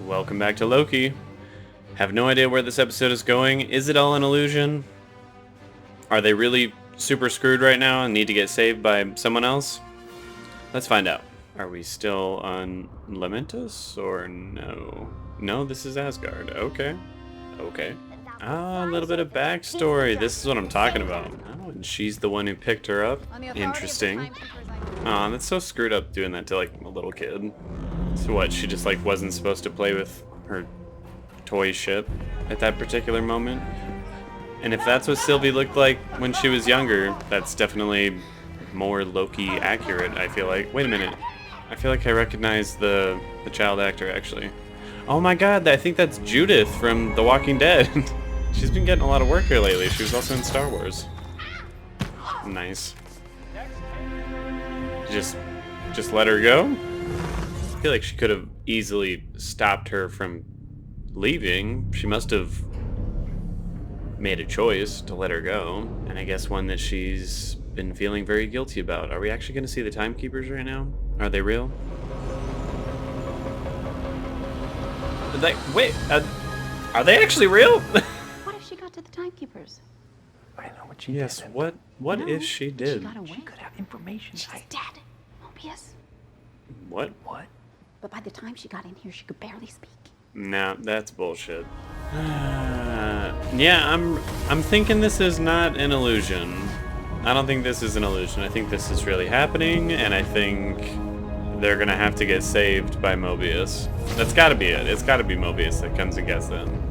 Welcome back to Loki. Have no idea where this episode is going. Is it all an illusion? Are they really super screwed right now and need to get saved by someone else? Let's find out. Are we still on Lamentus or no? No, this is Asgard. Okay. Okay. Ah, a little bit of backstory. This is what I'm talking about. Oh, and she's the one who picked her up. Interesting. Aw, that's so screwed up doing that to like a little kid. So what, she just like wasn't supposed to play with her toy ship at that particular moment? And if that's what Sylvie looked like when she was younger, that's definitely more Loki accurate, I feel like. Wait a minute. I feel like I recognize the child actor, actually. Oh my god, I think that's Judith from The Walking Dead. She's been getting a lot of work here lately. She was also in Star Wars. Nice. Just let her go? I feel like she could have easily stopped her from leaving. She must have made a choice to let her go, and I guess one that she's been feeling very guilty about. Are we actually going to see the timekeepers right now? Are they real? Like, wait, are they actually real? What if she got to the timekeepers? I know what she did. Yes, what if she did? She got away. She could have information. She's dead. Mobius. What? What? But by the time she got in here, she could barely speak. Nah, that's bullshit. Yeah, I'm thinking this is not an illusion. I don't think this is an illusion. I think this is really happening, and I think they're gonna have to get saved by Mobius. That's gotta be it. It's gotta be Mobius that comes and gets them.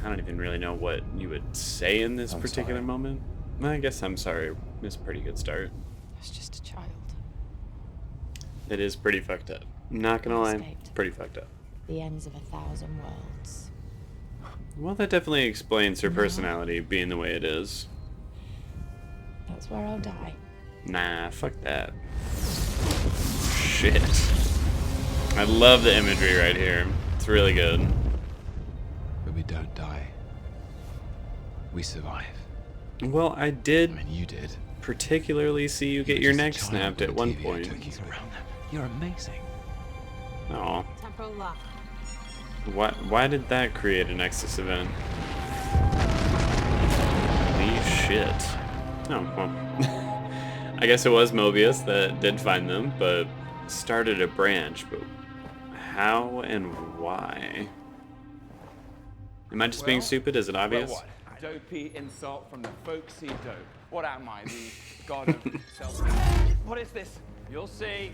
I don't even really know what you would say in this particular moment. I guess I'm sorry. It's a pretty good start. It's just a child. It is pretty fucked up. Not gonna lie, Escaped. pretty fucked up. The ends of 1,000 worlds. Well, that definitely explains her personality being the way it is. That's where I'll die. Nah, fuck that. Shit. I love the imagery right here. It's really good. But we don't die. We survive. Well, I did I mean, you did. particularly see you get your neck snapped at one point. You're amazing. Oh. Temporal lock. Why did that create a Nexus event? Holy shit. Oh, well. I guess it was Mobius that did find them, but started a branch. But how and why? Am I just being stupid? Is it obvious? Well, what? Dopey insult from the folksy dope. What am I, the god of self? What is this? You'll see.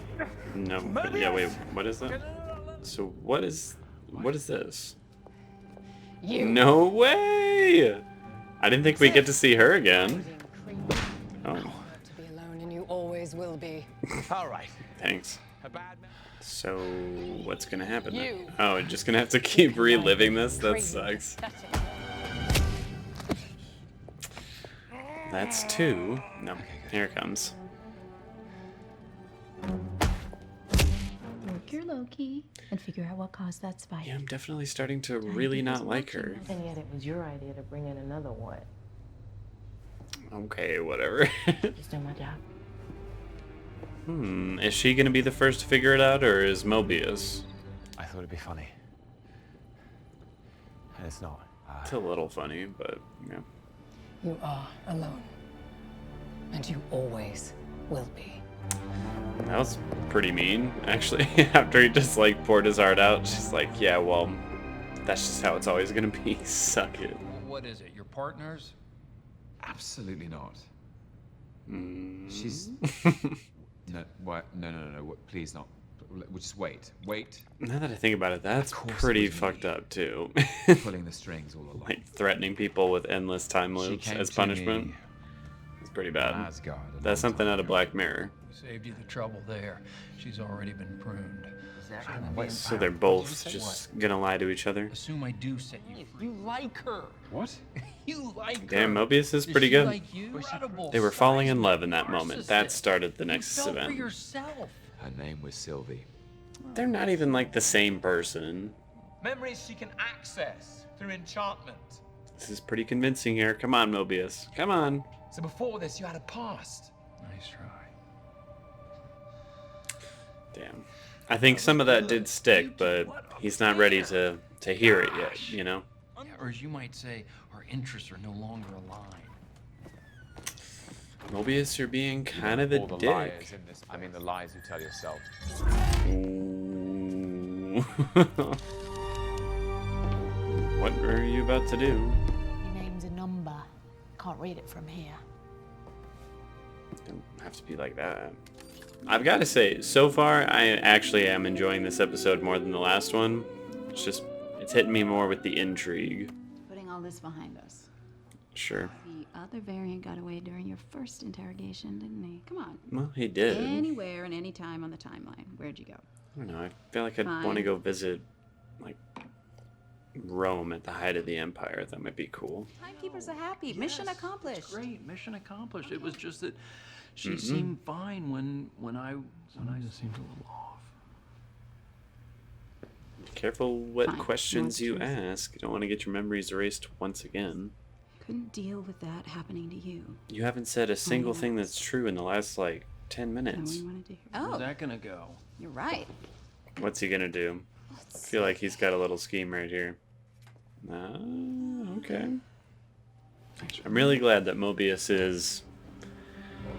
No. But yeah, wait. What is that? So what is this? You. No way! I didn't think we'd get to see her again. Oh, To be alone, and you always will be. All right. thanks. A bad man. So what's gonna happen then? You. Oh, I'm just gonna have to keep reliving this? That Crazy, sucks. pathetic. That's two. No, here it comes. Work your Loki and figure out what caused that spike. Yeah, I'm definitely starting to really not like her. And yet it was your idea to bring in another one. Okay, whatever. Just do my job. Is she gonna be the first to figure it out, or is Mobius? I thought it'd be funny. And it's not. It's a little funny, but yeah. You are alone. And you always will be. That was pretty mean, actually. After he just like poured his heart out, she's like, yeah, well, that's just how it's always gonna be. Suck it. What is it, your partners? Absolutely not. Mm. She's... No, what? No. Please not. We'll just wait. Wait. Now that I think about it, that's Of course it pretty was me. fucked up too. Pulling the strings all along. Like threatening people with endless time She loops came as to punishment. me It's pretty from bad. Asgard a That's long something time out of ago. Black Mirror. Saved you the trouble there. She's already been pruned. So they're both just gonna lie to each other. Assume I do set you free. You like her. What? You like Damn, her. Mobius is Does pretty she good. like you? Incredible They were falling in size love in that moment. That narcissist. started the You Nexus fell for event. yourself. Her name was Sylvie. They're not even like the same person. Memories she can access through enchantment. This is pretty convincing here. Come on, Mobius. Come on. So before this, you had a past. Nice try. Damn. I think some of that did stick, but he's not ready to hear it yet, you know? Yeah, or as you might say, our interests are no longer aligned. Mobius, you're being kind of a All the dick. liars in this. I mean, the lies you tell yourself. Ooh. What are you about to do? Your name's a number. Can't read it from here. Don't have to be like that. I've got to say, so far, I actually am enjoying this episode more than the last one. It's hitting me more with the intrigue. Putting all this behind us. Sure. The other variant got away during your first interrogation, didn't he? Come on. Well, he did. Anywhere and any time on the timeline. Where'd you go? I don't know. I feel like I'd want to Fine. go visit, like, Rome at the height of the Empire. That might be cool. Timekeepers are happy. Mission accomplished. Great, mission accomplished. It was just that she seemed fine when I just seemed a little off. Careful what Fine. questions No, you it's truth. ask. You don't want to get your memories erased once again. Couldn't deal with that happening to you. You haven't said a single thing that's true in the last, like, 10 Is that what minutes. you wanted to hear? Where's Oh, that gonna go? you're right. What's he gonna do? I feel like he's got a little scheme right here. Okay. I'm really glad that Mobius is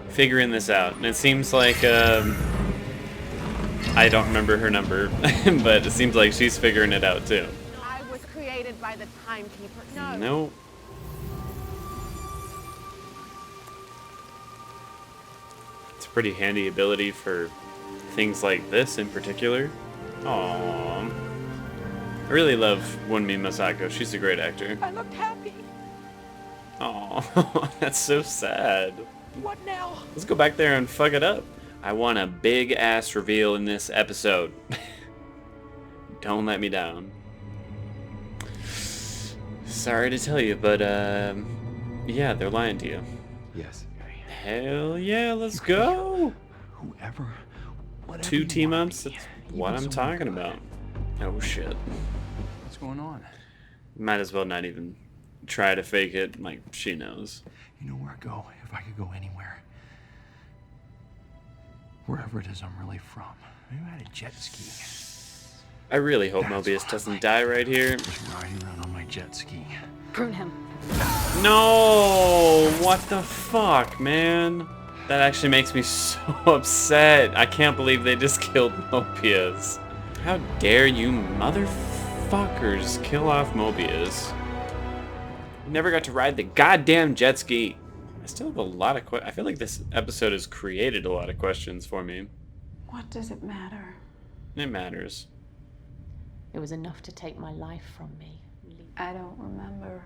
figuring this out. And it seems like, I don't remember her number, but it seems like she's figuring it out too. I was created by the timekeeper. No. No. It's a pretty handy ability for things like this in particular. Aww. I really love Wunmi Masako. She's a great actor. I looked happy. Aww. That's so sad. What now? Let's go back there and fuck it up. I want a big ass reveal in this episode. Don't let me down. Sorry to tell you, but yeah, they're lying to you. Yes. Hell yeah, let's go. Whoever, whatever. 2 you team want ups, to be, that's even what I'm someone talking good. about. Oh shit. What's going on? Might as well not even try to fake it, like she knows. You know where I go if I could go anywhere. Wherever it is I'm really from. Maybe I had a jet ski. I really hope That's Mobius what I doesn't like. die right here. Just riding around on my jet ski. Prune him. No! What the fuck, man? That actually makes me so upset. I can't believe they just killed Mobius. How dare you motherfuckers kill off Mobius? You never got to ride the goddamn jet ski. I still have a lot of I feel like this episode has created a lot of questions for me. What does it matter? It matters. It was enough to take my life from me. I don't remember.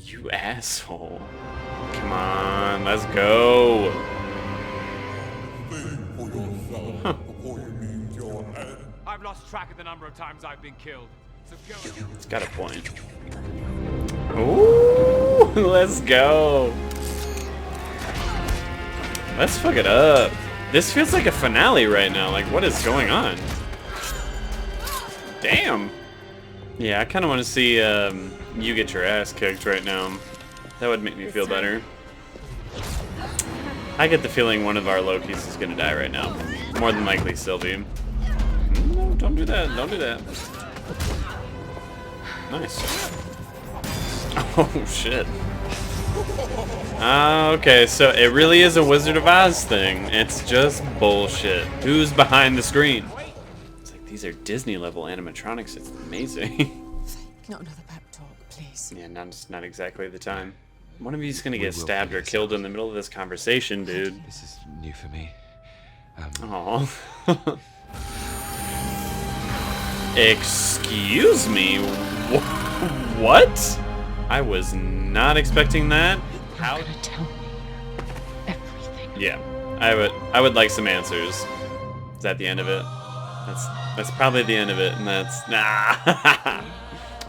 You asshole. Come on, let's go. I've lost track of the number of times I've been killed. So go. It's got a point. Ooh, let's go. Let's fuck it up. This feels like a finale right now. Like, what is going on? Damn. Yeah, I kind of want to see you get your ass kicked right now. That would make me feel better. I get the feeling one of our Lokis is gonna die right now. More than likely Sylvie. No, don't do that. Don't do that. Nice. Oh, shit. Okay, so it really is a Wizard of Oz thing. It's just bullshit. Who's behind the screen? It's like these are Disney-level animatronics. It's amazing. Not another pep talk, please. Yeah, not exactly the time. One of you's gonna get stabbed or killed in the middle of this conversation, dude. This is new for me. Aw. Excuse me? What? I was not expecting that. How? You're gonna tell me everything. Yeah, I would like some answers. Is that the end of it? That's probably the end of it, and that's nah.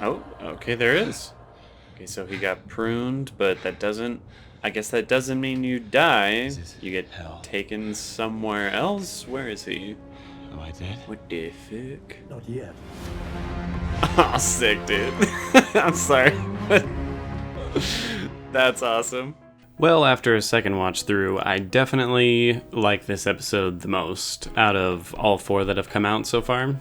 Oh, okay, there is. Okay, so he got pruned, but that doesn't. I guess that doesn't mean you die. You get taken somewhere else. Where is he? Oh, I did? What the fuck? Not yet. Oh, sick, dude. I'm sorry. That's awesome. Well, after a second watch through, I definitely like this episode the most out of all 4 that have come out so far.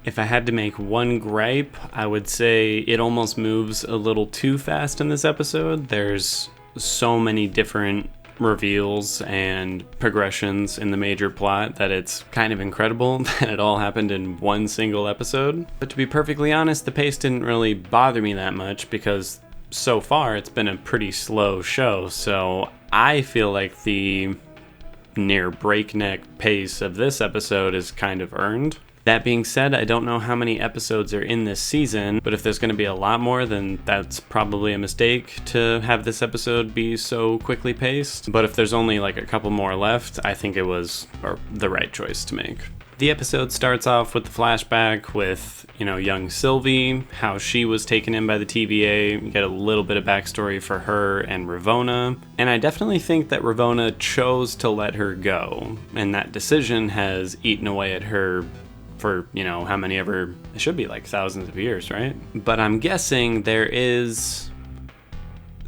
If I had to make one gripe, I would say it almost moves a little too fast in this episode. There's so many different reveals and progressions in the major plot that it's kind of incredible that it all happened in one single episode. But to be perfectly honest, the pace didn't really bother me that much because so far it's been a pretty slow show, so I feel like the near breakneck pace of this episode is kind of earned. That being said, I don't know how many episodes are in this season, but if there's going to be a lot more, then that's probably a mistake to have this episode be so quickly paced. But if there's only like a couple more left, I think it was the right choice to make. The episode starts off with the flashback with, young Sylvie, how she was taken in by the TVA. You get a little bit of backstory for her and Ravonna. And I definitely think that Ravonna chose to let her go. And that decision has eaten away at her for, how many ever, it should be like thousands of years, right? But I'm guessing there is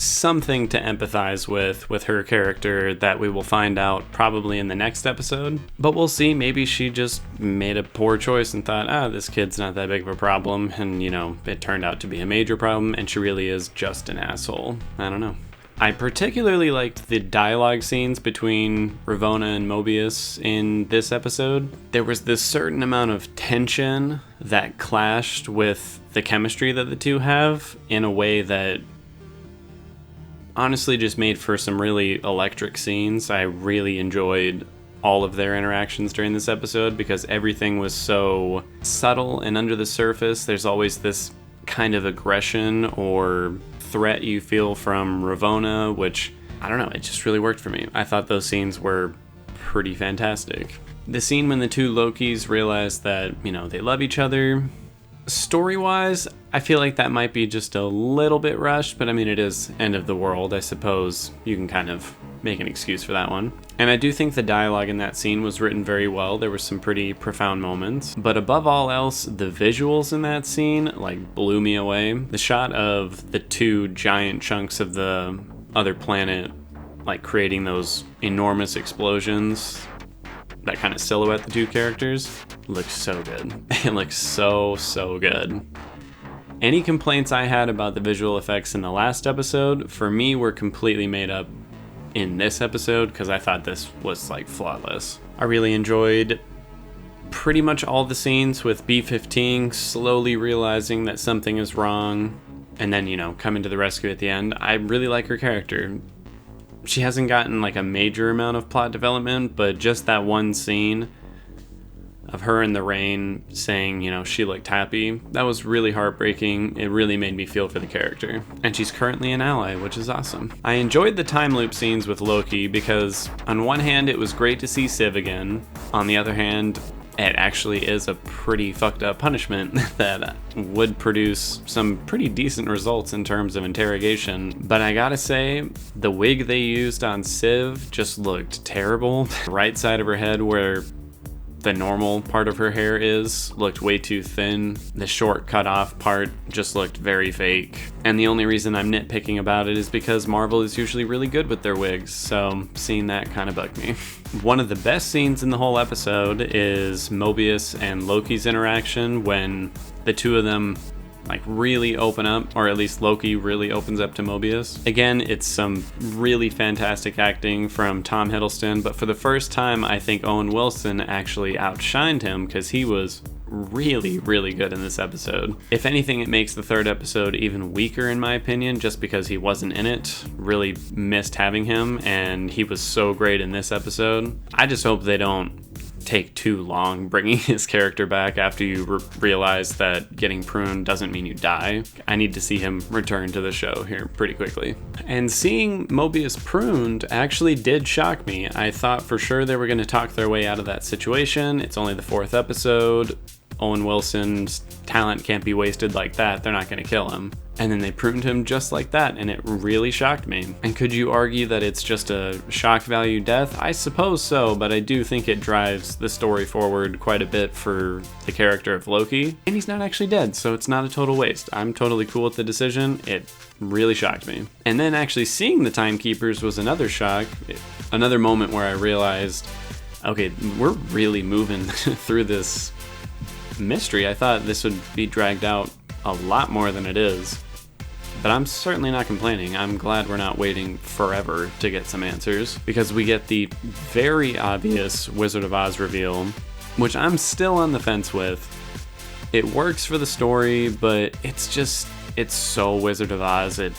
something to empathize with her character that we will find out probably in the next episode. But we'll see, maybe she just made a poor choice and thought, this kid's not that big of a problem, and it turned out to be a major problem, and she really is just an asshole. I don't know. I particularly liked the dialogue scenes between Ravonna and Mobius in this episode. There was this certain amount of tension that clashed with the chemistry that the two have in a way that honestly just made for some really electric scenes. I really enjoyed all of their interactions during this episode because everything was so subtle and under the surface. There's always this kind of aggression or threat you feel from Ravonna, which, I don't know, it just really worked for me. I thought those scenes were pretty fantastic. The scene when the two Lokis realize that, they love each other, story-wise, I feel like that might be just a little bit rushed, but it is end of the world. I suppose you can kind of make an excuse for that one. And I do think the dialogue in that scene was written very well. There were some pretty profound moments. But above all else, the visuals in that scene, blew me away. The shot of the two giant chunks of the other planet, creating those enormous explosions that kind of silhouette the two characters, looks so good. It looks so good. Any complaints I had about the visual effects in the last episode, for me, were completely made up in this episode because I thought this was flawless. I really enjoyed pretty much all the scenes with B-15 slowly realizing that something is wrong and then, coming to the rescue at the end. I really like her character. She hasn't gotten a major amount of plot development, but just that one scene of her in the rain saying, she looked happy, that was really heartbreaking. It really made me feel for the character. And she's currently an ally, which is awesome. I enjoyed the time loop scenes with Loki because on one hand, it was great to see Civ again. On the other hand, it actually is a pretty fucked up punishment that would produce some pretty decent results in terms of interrogation. But I gotta say, the wig they used on Civ just looked terrible. The right side of her head where the normal part of her hair looked way too thin. The short cut off part just looked very fake. And the only reason I'm nitpicking about it is because Marvel is usually really good with their wigs, so seeing that kind of bugged me. One of the best scenes in the whole episode is Mobius and Loki's interaction when the two of them really open up, or at least Loki really opens up to Mobius. Again, it's some really fantastic acting from Tom Hiddleston, but for the first time, I think Owen Wilson actually outshined him because he was really, really good in this episode. If anything, it makes the third episode even weaker in my opinion, just because he wasn't in it. Really missed having him, and he was so great in this episode. I just hope they don't take too long bringing his character back after you realize that getting pruned doesn't mean you die. I need to see him return to the show here pretty quickly. And seeing Mobius pruned actually did shock me. I thought for sure they were going to talk their way out of that situation. It's only the 4th episode. Owen Wilson's talent can't be wasted like that. They're not going to kill him. And then they pruned him just like that, and it really shocked me. And could you argue that it's just a shock value death? I suppose so, but I do think it drives the story forward quite a bit for the character of Loki. And he's not actually dead, so it's not a total waste. I'm totally cool with the decision. It really shocked me. And then actually seeing the Timekeepers was another shock. Another moment where I realized, okay, we're really moving through this mystery. I thought this would be dragged out a lot more than it is. But I'm certainly not complaining. I'm glad we're not waiting forever to get some answers, because we get the very obvious Wizard of Oz reveal, which I'm still on the fence with. It works for the story, but it's so Wizard of Oz, it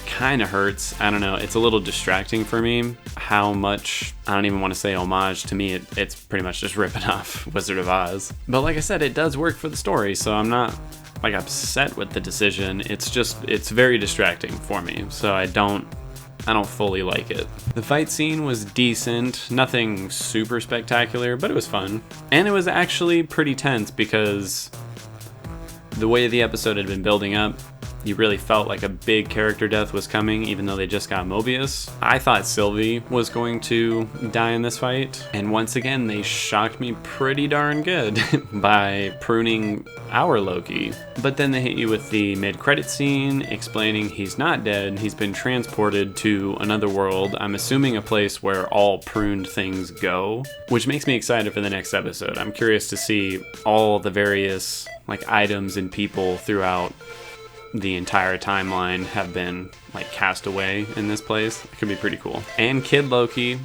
kind of hurts. I don't know, it's a little distracting for me how much, I don't even want to say homage, to me it's pretty much just ripping off Wizard of Oz. But like I said, it does work for the story, so I'm not like upset with the decision. It's very distracting for me, so I don't fully like it. The fight scene was decent, nothing super spectacular, but it was fun. And it was actually pretty tense because the way the episode had been building up, you really felt like a big character death was coming, even though they just got Mobius. I thought Sylvie was going to die in this fight, and once again, they shocked me pretty darn good by pruning our Loki. But then they hit you with the mid-credit scene, explaining he's not dead, he's been transported to another world, I'm assuming a place where all pruned things go, which makes me excited for the next episode. I'm curious to see all the various items and people throughout the entire timeline have been cast away in this place. It could be pretty cool. And Kid Loki,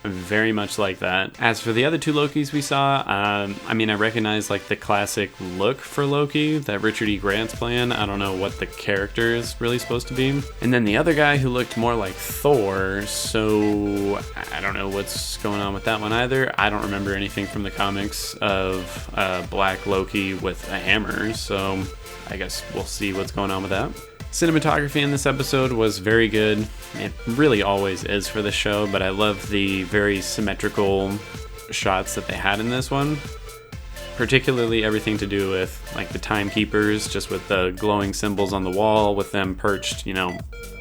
very much like that. As for the other two Lokis we saw, I recognize the classic look for Loki that Richard E. Grant's playing. I don't know what the character is really supposed to be. And then the other guy who looked more like Thor, so I don't know what's going on with that one either. I don't remember anything from the comics of Black Loki with a hammer, so I guess we'll see what's going on with that. Cinematography in this episode was very good. It really always is for this show, but I love the very symmetrical shots that they had in this one. Particularly everything to do with the Timekeepers, just with the glowing symbols on the wall, with them perched,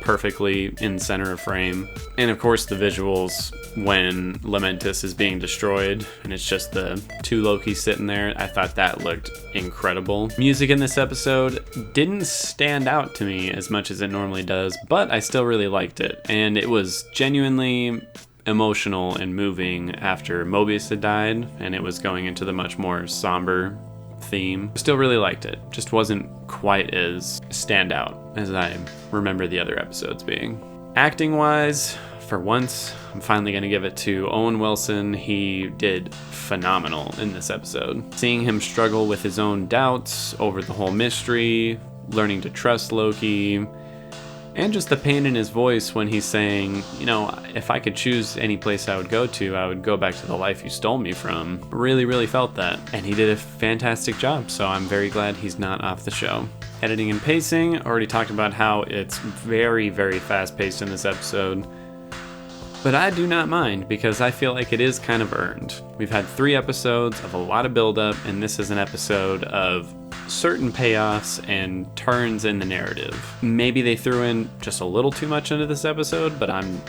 perfectly in center of frame. And of course the visuals when Lamentis is being destroyed and it's just the two Lokis sitting there. I thought that looked incredible. Music in this episode didn't stand out to me as much as it normally does, but I still really liked it. And it was genuinely emotional and moving after Mobius had died and it was going into the much more somber theme. Still really liked it. Just wasn't quite as standout as I remember the other episodes being. Acting wise, for once, I'm finally going to give it to Owen Wilson. He did phenomenal in this episode. Seeing him struggle with his own doubts over the whole mystery, learning to trust Loki, and just the pain in his voice when he's saying, if I could choose any place I would go back to the life you stole me from. Really, really felt that. And he did a fantastic job, so I'm very glad he's not off the show. Editing and pacing, already talked about how it's very, very fast-paced in this episode. But I do not mind, because I feel like it is kind of earned. We've had 3 episodes of a lot of build-up, and this is an episode of certain payoffs and turns in the narrative. Maybe they threw in just a little too much into this episode, but I'm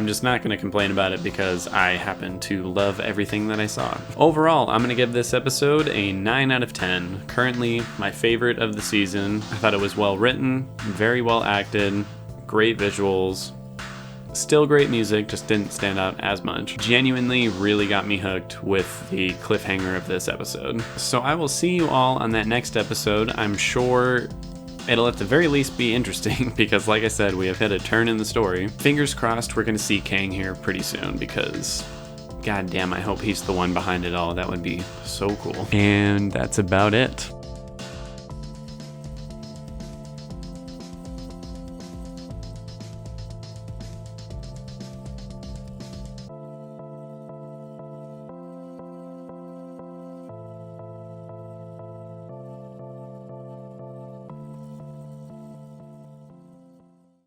just not going to complain about it because I happen to love everything that I saw. Overall, I'm going to give this episode a 9 out of 10. Currently my favorite of the season. I thought it was well written, very well acted, great visuals. Still great music, just didn't stand out as much. Genuinely really got me hooked with the cliffhanger of this episode. So I will see you all on that next episode. I'm sure it'll at the very least be interesting because like I said, we have hit a turn in the story. Fingers crossed we're gonna see Kang here pretty soon because goddamn, I hope he's the one behind it all. That would be so cool. And that's about it.